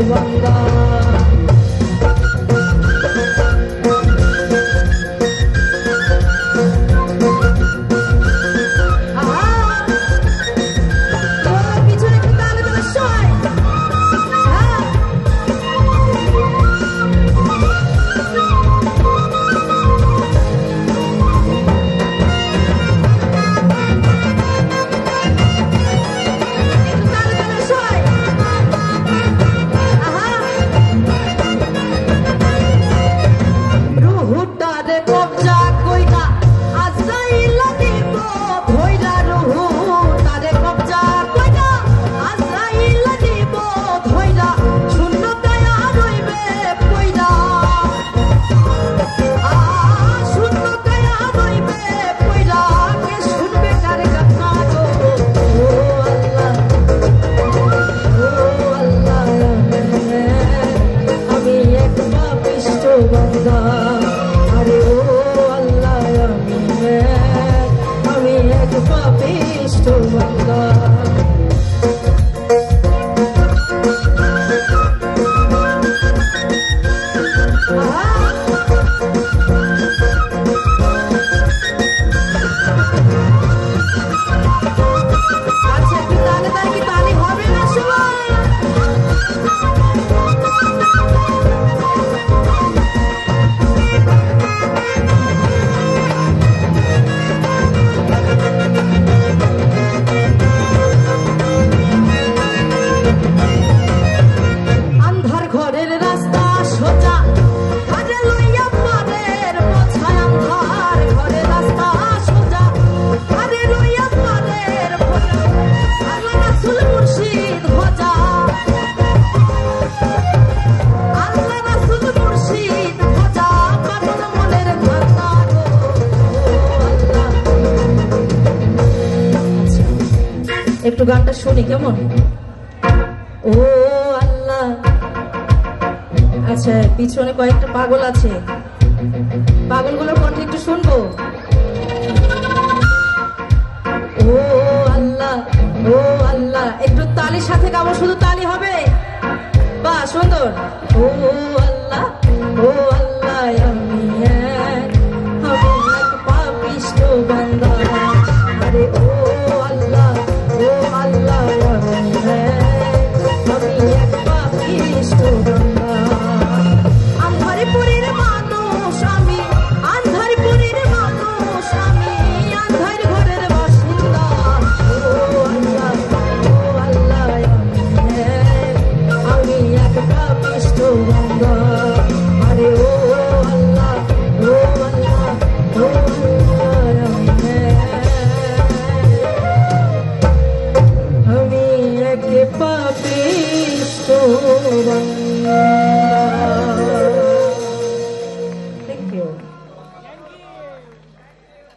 বান্দা। আরে ও আল্লাহ আমি এক পাপিষ্ঠ বান্দা। আচ্ছা একটু তালে তালে কি তালি হবে না সবাই? একটু গানটা শুনি কেমন? ও আল্লাহ। আচ্ছা পিছনে কয়েকটা পাগল আছে, পাগলগুলোর কণ্ঠে একটু শুনবো। ও আল্লাহ ও আল্লাহ, একটু তালির সাথে গাবো, শুধু তালি হবে। বাহ সুন্দর। ও